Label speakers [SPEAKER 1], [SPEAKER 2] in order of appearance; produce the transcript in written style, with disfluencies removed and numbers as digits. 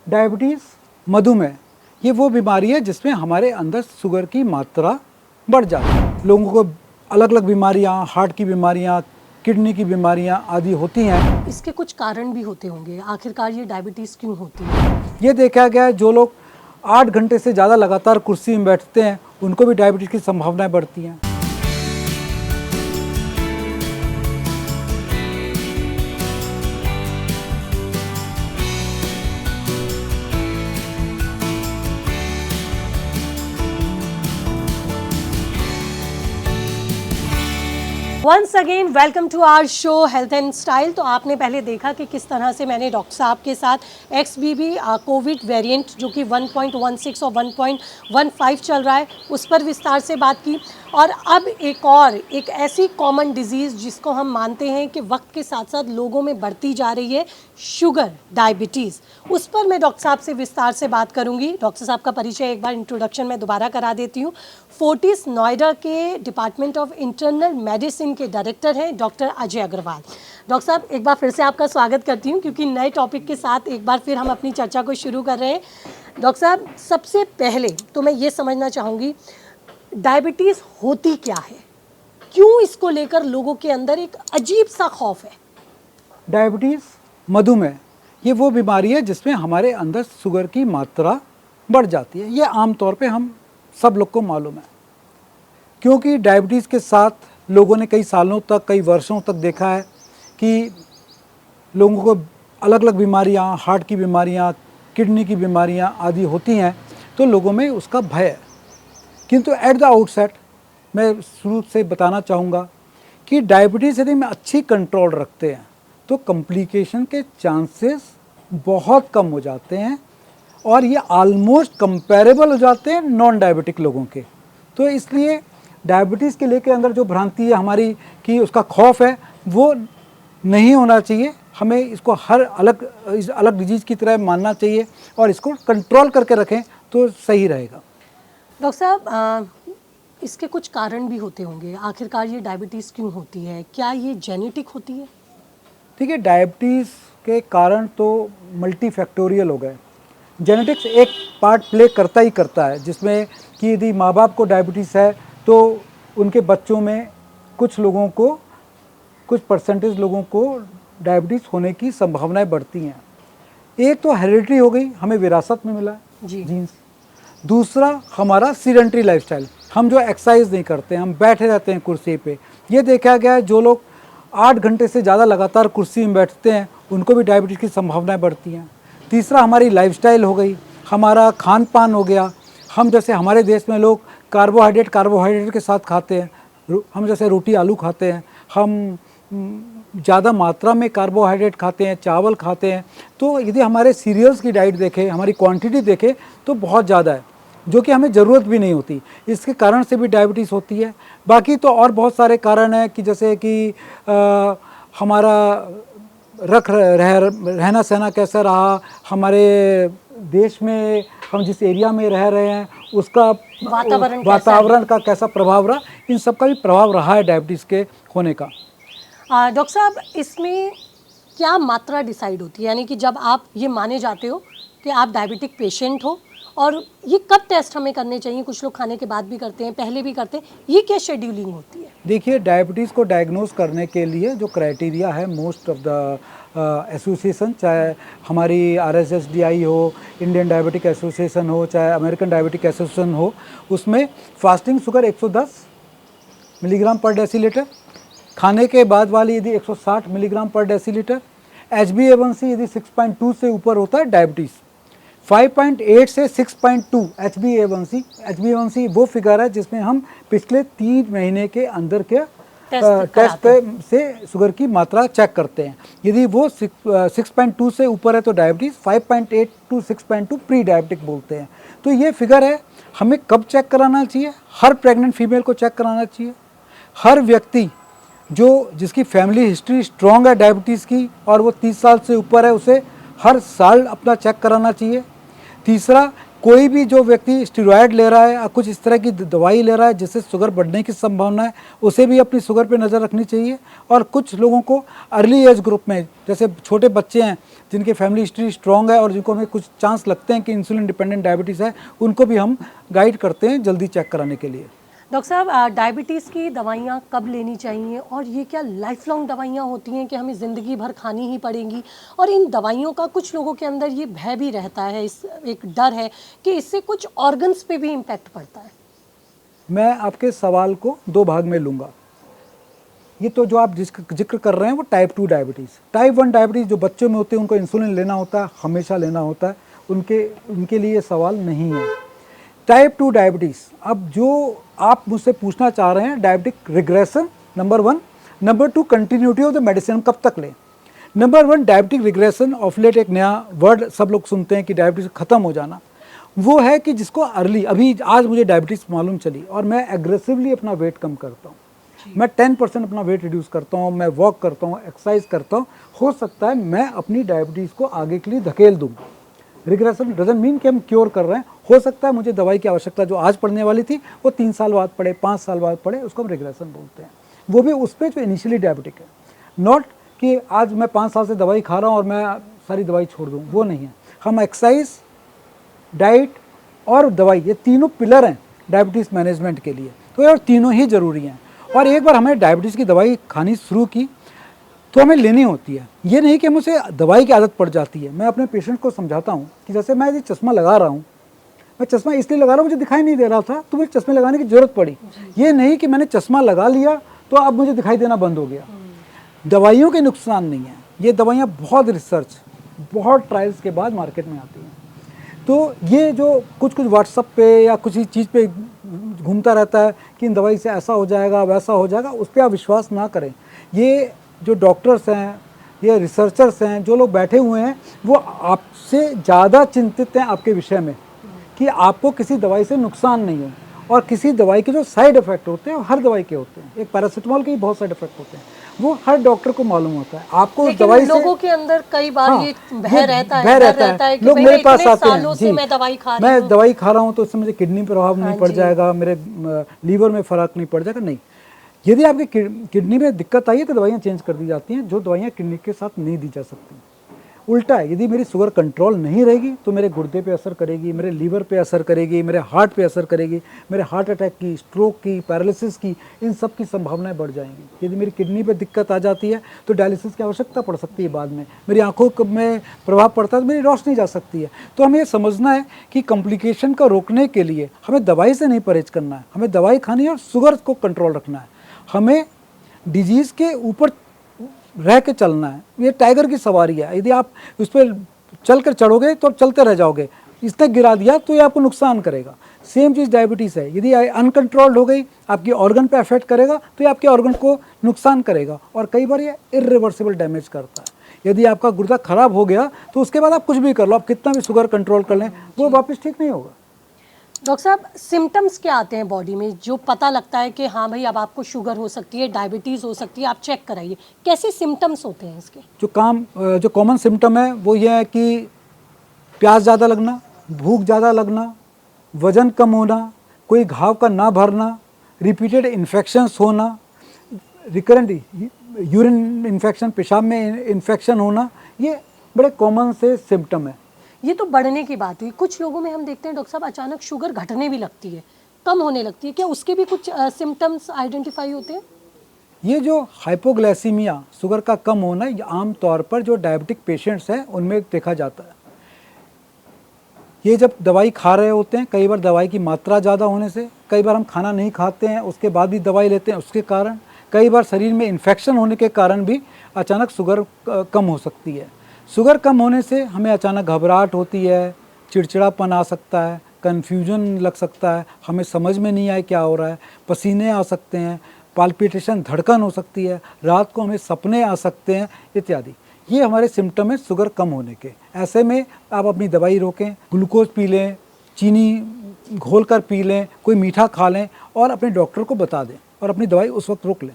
[SPEAKER 1] Diabetes, मधुमेह, ये वो बीमारी है जिसमें हमारे अंदर शुगर की मात्रा बढ़ जाती है। लोगों को अलग अलग बीमारियाँ, हार्ट की बीमारियाँ, किडनी की बीमारियाँ आदि होती हैं।
[SPEAKER 2] इसके कुछ कारण भी होते होंगे, आखिरकार ये डायबिटीज़ क्यों होती है?
[SPEAKER 1] ये देखा गया है जो लोग 8 घंटे से ज़्यादा लगातार कुर्सी में बैठते हैं उनको भी डायबिटीज़ की संभावनाएं बढ़ती हैं।
[SPEAKER 2] Once again welcome to our show health and style. तो आपने पहले देखा कि किस तरह से मैंने डॉक्टर साहब के साथ XBB कोविड वेरिएंट जो कि 1.16 और 1.15 चल रहा है उस पर विस्तार से बात की। और अब एक ऐसी कॉमन डिजीज़ जिसको हम मानते हैं कि वक्त के साथ साथ लोगों में बढ़ती जा रही है, शुगर, डायबिटीज़, उस पर मैं डॉक्टर साहब से विस्तार से बात करूंगी। डॉक्टर साहब का परिचय एक बार इंट्रोडक्शन में दोबारा करा देती हूँ। फोर्टिस नोएडा के डिपार्टमेंट ऑफ इंटरनल मेडिसिन के डायरेक्टर हैं डॉक्टर अजय अग्रवाल। डॉक्टर साहब, एक बार फिर से आपका स्वागत करती हूँ क्योंकि नए टॉपिक के साथ एक बार फिर हम अपनी चर्चा को शुरू कर रहे हैं। डॉक्टर साहब, सबसे पहले तो मैं ये समझना चाहूँगी डायबिटीज़ होती क्या है, क्यों इसको लेकर लोगों के अंदर एक अजीब सा खौफ है?
[SPEAKER 1] डायबिटीज़, मधुमेह, ये वो बीमारी है जिसमें हमारे अंदर शुगर की मात्रा बढ़ जाती है। ये आमतौर पे हम सब लोग को मालूम है, क्योंकि डायबिटीज़ के साथ लोगों ने कई सालों तक, कई वर्षों तक देखा है कि लोगों को अलग अलग बीमारियां, हार्ट की बीमारियां, किडनी की बीमारियां आदि होती हैं, तो लोगों में उसका भय है। किंतु एट द आउटसेट मैं शुरू से बताना चाहूँगा कि डायबिटीज़ यदि में अच्छी कंट्रोल रखते हैं तो कॉम्प्लिकेशन के चांसेस बहुत कम हो जाते हैं और ये ऑलमोस्ट कंपेरेबल हो जाते हैं नॉन डायबिटिक लोगों के। तो इसलिए डायबिटीज़ के लेके अंदर जो भ्रांति है हमारी कि उसका खौफ है, वो नहीं होना चाहिए। हमें इसको हर अलग डिजीज़ की तरह मानना चाहिए और इसको कंट्रोल करके रखें तो सही रहेगा।
[SPEAKER 2] डॉक्टर साहब, इसके कुछ कारण भी होते होंगे, आखिरकार ये डायबिटीज़ क्यों होती है? क्या ये जेनेटिक होती है?
[SPEAKER 1] देखिए, डायबिटीज़ के कारण तो मल्टीफैक्टोरियल हो गए। जेनेटिक्स एक पार्ट प्ले करता ही करता है, जिसमें कि यदि माँ बाप को डायबिटीज़ है तो उनके बच्चों में कुछ लोगों को, कुछ परसेंटेज लोगों को डायबिटीज़ होने की संभावनाएं बढ़ती हैं। एक तो हेरिडिटी हो गई, हमें विरासत में मिला है जीन्स। दूसरा हमारा सीडेंटरी लाइफस्टाइल, हम जो एक्सरसाइज नहीं करते, हम बैठे रहते हैं कुर्सी पे। ये देखा गया है जो लोग 8 घंटे से ज़्यादा लगातार कुर्सी में बैठते हैं उनको भी डायबिटीज़ की संभावनाएं बढ़ती हैं। तीसरा हमारी लाइफस्टाइल हो गई, हमारा खान पान हो गया। हम जैसे हमारे देश में लोग कार्बोहाइड्रेट के साथ खाते हैं, हम जैसे रोटी आलू खाते हैं, हम ज़्यादा मात्रा में कार्बोहाइड्रेट खाते हैं, चावल खाते हैं। तो यदि हमारे सीरियल्स की डाइट देखें, हमारी क्वांटिटी देखें तो बहुत ज़्यादा है, जो कि हमें ज़रूरत भी नहीं होती। इसके कारण से भी डायबिटीज़ होती है। बाकी तो और बहुत सारे कारण हैं कि जैसे कि हमारा रहना सहना कैसा रहा, हमारे देश में हम जिस एरिया में रह रहे हैं उसका वातावरण का कैसा प्रभाव रहा, इन सब का भी प्रभाव रहा है डायबिटीज़ के होने का।
[SPEAKER 2] डॉक्टर साहब, इसमें क्या मात्रा डिसाइड होती है, यानी कि जब आप ये माने जाते हो कि आप डायबिटिक पेशेंट हो, और ये कब टेस्ट हमें करने चाहिए? कुछ लोग खाने के बाद भी करते हैं, पहले भी करते हैं, ये क्या शेड्यूलिंग होती है?
[SPEAKER 1] देखिए, डायबिटीज़ को डायग्नोज करने के लिए जो क्राइटेरिया है, मोस्ट ऑफ द एसोसिएशन, चाहे हमारी RSSDI हो, इंडियन डायबिटिक एसोसिएशन हो, चाहे अमेरिकन डायबिटिक एसोसिएशन हो, उसमें फास्टिंग शुगर 110 मिलीग्राम पर डेसीलीटर, खाने के बाद वाली यदि 160 मिलीग्राम पर डेसीलीटर, HbA1c यदि 6.2 से ऊपर होता है डायबिटीज़, 5.8 से 6.2 HbA1c वो फिगर है जिसमें हम पिछले 3 महीने के अंदर के टेस्ट से शुगर की मात्रा चेक करते हैं। यदि वो 6.2 से ऊपर है तो डायबिटीज़, 5.8 टू 6.2 प्री डायबिटिक बोलते हैं। तो ये फिगर है। हमें कब चेक कराना चाहिए? हर प्रेग्नेंट फीमेल को चेक कराना चाहिए। हर व्यक्ति जिसकी फैमिली हिस्ट्री स्ट्रॉन्ग है डायबिटीज़ की और वो 30 साल से ऊपर है, उसे हर साल अपना चेक कराना चाहिए। तीसरा, कोई भी जो व्यक्ति स्टेरॉयड ले रहा है या कुछ इस तरह की दवाई ले रहा है जिससे शुगर बढ़ने की संभावना है, उसे भी अपनी शुगर पे नज़र रखनी चाहिए। और कुछ लोगों को अर्ली एज ग्रुप में, जैसे छोटे बच्चे हैं जिनकी फैमिली हिस्ट्री स्ट्रॉन्ग है और जिनको हमें कुछ चांस लगते हैं कि इंसुलिन डिपेंडेंट डायबिटीज़ है, उनको भी हम गाइड करते हैं जल्दी चेक कराने के लिए।
[SPEAKER 2] डॉक्टर साहब, डायबिटीज़ की दवाइयाँ कब लेनी चाहिए और ये क्या लाइफ लॉन्ग दवाइयाँ होती हैं कि हमें ज़िंदगी भर खानी ही पड़ेंगी? और इन दवाइयों का कुछ लोगों के अंदर ये भय भी रहता है, इस एक डर है कि इससे कुछ ऑर्गन्स पे भी इम्पैक्ट पड़ता है।
[SPEAKER 1] मैं आपके सवाल को दो भाग में लूँगा। ये तो जो आप जिक्र कर रहे हैं वो टाइप 2 डायबिटीज़। टाइप 1 डायबिटीज़ जो बच्चों में होते हैं उनको इंसुलिन लेना होता है, हमेशा लेना होता है, उनके लिए सवाल नहीं है। टाइप 2 डायबिटीज़, अब जो आप मुझसे पूछना चाह रहे हैं, diabetic regression number 1, number 2 continuity of the medicine कब तक लें। Number 1 diabetic regression, of late एक नया वर्ड सब लोग सुनते हैं कि डायबिटीज़ ख़त्म हो जाना, वो है कि जिसको अर्ली, अभी आज मुझे डायबिटीज़ मालूम चली और मैं एग्रेसिवली अपना वेट कम करता हूँ, मैं 10% अपना वेट रिड्यूस करता हूँ, मैं वॉक करता हूँ, एक्सरसाइज करता हूँ, हो सकता है मैं अपनी डायबिटीज़ को आगे के लिए धकेल दूँ। रिग्रेशन डजंट मीन कि हम क्योर कर रहे हैं। हो सकता है मुझे दवाई की आवश्यकता जो आज पड़ने वाली थी वो 3 साल बाद पड़े, 5 साल बाद पड़े, उसको हम रिग्रेशन बोलते हैं। वो भी उस पर जो इनिशियली डायबिटिक है, नॉट कि आज मैं 5 साल से दवाई खा रहा हूँ और मैं सारी दवाई छोड़ दूँ, वो नहीं है। हम एक्सरसाइज, डाइट और दवाई, ये तीनों पिलर हैं डायबिटीज़ मैनेजमेंट के लिए, तो ये तीनों ही ज़रूरी हैं। और एक बार हमें डायबिटीज़ की दवाई खानी शुरू की तो हमें लेनी होती है, ये नहीं कि मुझे दवाई की आदत पड़ जाती है। मैं अपने पेशेंट को समझाता हूँ कि जैसे मैं ये चश्मा लगा रहा हूँ, मैं चश्मा इसलिए लगा रहा हूँ, मुझे दिखाई नहीं दे रहा था तो मुझे चश्मे लगाने की ज़रूरत पड़ी। ये नहीं कि मैंने चश्मा लगा लिया तो अब मुझे दिखाई देना बंद हो गया। दवाइयों के नुकसान नहीं है, ये दवाइयाँ बहुत रिसर्च, बहुत ट्रायल्स के बाद मार्केट में आती हैं। तो ये जो कुछ व्हाट्सएप पे या कुछ ही चीज़ पे घूमता रहता है कि इन दवाई से ऐसा हो जाएगा वैसा हो जाएगा, उस पर आप विश्वास ना करें। ये जो डॉक्टर्स हैं, ये रिसर्चर्स हैं, जो लोग बैठे हुए हैं, वो आपसे ज़्यादा चिंतित हैं आपके विषय में कि आपको किसी दवाई से नुकसान नहीं हो। और किसी दवाई के जो साइड इफ़ेक्ट होते हैं, हर दवाई के होते हैं, एक पैरासीटामोल के ही बहुत साइड इफ़ेक्ट होते हैं, वो हर डॉक्टर को मालूम होता है। आपको उस दवाई से,
[SPEAKER 2] लोगों के अंदर कई बार
[SPEAKER 1] हाँ,
[SPEAKER 2] ये भय रहता है,
[SPEAKER 1] भय रहता है।
[SPEAKER 2] कि
[SPEAKER 1] लोग मेरे पास आते हैं,
[SPEAKER 2] सालों से मैं दवाई खा रही
[SPEAKER 1] मैं
[SPEAKER 2] हूँ,
[SPEAKER 1] दवाई खा रहा हूँ तो उससे मुझे किडनी पर प्रभाव नहीं पड़ जाएगा, मेरे लीवर में फ़र्क नहीं पड़ जाएगा। नहीं, यदि आपकी किडनी में दिक्कत आई है तो दवाइयाँ चेंज कर दी जाती हैं, जो दवाइयाँ किडनी के साथ नहीं दी जा सकती। उल्टा है, यदि मेरी शुगर कंट्रोल नहीं रहेगी तो मेरे गुर्दे पे असर करेगी, मेरे लीवर पे असर करेगी, मेरे हार्ट पे असर करेगी, मेरे हार्ट अटैक की, स्ट्रोक की, पैरालिसिस की, इन सब की संभावनाएं बढ़ जाएंगी। यदि मेरी किडनी पे दिक्कत आ जाती है तो डायलिसिस की आवश्यकता पड़ सकती है बाद में, मेरी आंखों में प्रभाव पड़ता है तो मेरी रोशनी जा सकती है। तो हमें ये समझना है कि कॉम्प्लिकेशन को रोकने के लिए हमें दवाई से नहीं परहेज करना है, हमें दवाई खानी है और शुगर को कंट्रोल रखना है, हमें डिजीज़ के ऊपर रह के चलना है। ये टाइगर की सवारी है, यदि आप उस पर चल कर चढ़ोगे तो चलते रह जाओगे, इसने गिरा दिया तो ये आपको नुकसान करेगा। सेम चीज़ डायबिटीज़ है, यदि अनकंट्रोल्ड हो गई आपकी ऑर्गन पे अफेक्ट करेगा तो ये आपके ऑर्गन को नुकसान करेगा और कई बार ये इरिवर्सिबल डैमेज करता है। यदि आपका गुर्दा खराब हो गया तो उसके बाद आप कुछ भी कर लो, आप कितना भी शुगर कंट्रोल कर लें, वो वापस ठीक नहीं होगा।
[SPEAKER 2] डॉक्टर साहब, सिम्टम्स क्या आते हैं बॉडी में जो पता लगता है कि हाँ भाई अब आपको शुगर हो सकती है, डायबिटीज़ हो सकती है, आप चेक कराइए? कैसे सिम्टम्स होते हैं इसके?
[SPEAKER 1] जो कॉमन सिम्टम है वो ये है कि प्यास ज़्यादा लगना, भूख ज़्यादा लगना, वज़न कम होना, कोई घाव का ना भरना, रिपीटेड इन्फेक्शंस होना, रिकरेंट यूरिन इन्फेक्शन, पेशाब में इन्फेक्शन होना, ये बड़े कॉमन से सिम्टम है।
[SPEAKER 2] ये तो बढ़ने की बात हुई। कुछ लोगों में हम देखते हैं डॉक्टर साहब अचानक शुगर घटने भी लगती है, कम होने लगती है, क्या उसके भी कुछ सिम्टम्स आइडेंटिफाई होते हैं?
[SPEAKER 1] ये जो हाइपोग्लाइसीमिया, शुगर का कम होना, ये आम तौर पर जो डायबिटिक पेशेंट्स हैं उनमें देखा जाता है। ये जब दवाई खा रहे होते हैं, कई बार दवाई की मात्रा ज़्यादा होने से, कई बार हम खाना नहीं खाते हैं उसके बाद भी दवाई लेते हैं उसके कारण, कई बार शरीर में इन्फेक्शन होने के कारण भी अचानक शुगर कम हो सकती है। शुगर कम होने से हमें अचानक घबराहट होती है, चिड़चिड़ापन आ सकता है, कन्फ्यूजन लग सकता है, हमें समझ में नहीं आए क्या हो रहा है, पसीने आ सकते हैं, पाल्पिटेशन, धड़कन हो सकती है, रात को हमें सपने आ सकते हैं इत्यादि। ये हमारे सिम्टम है शुगर कम होने के। ऐसे में आप अपनी दवाई रोकें, ग्लूकोज पी लें, चीनी घोल कर पी लें, कोई मीठा खा लें और अपने डॉक्टर को बता दें और अपनी दवाई उस वक्त रोक लें।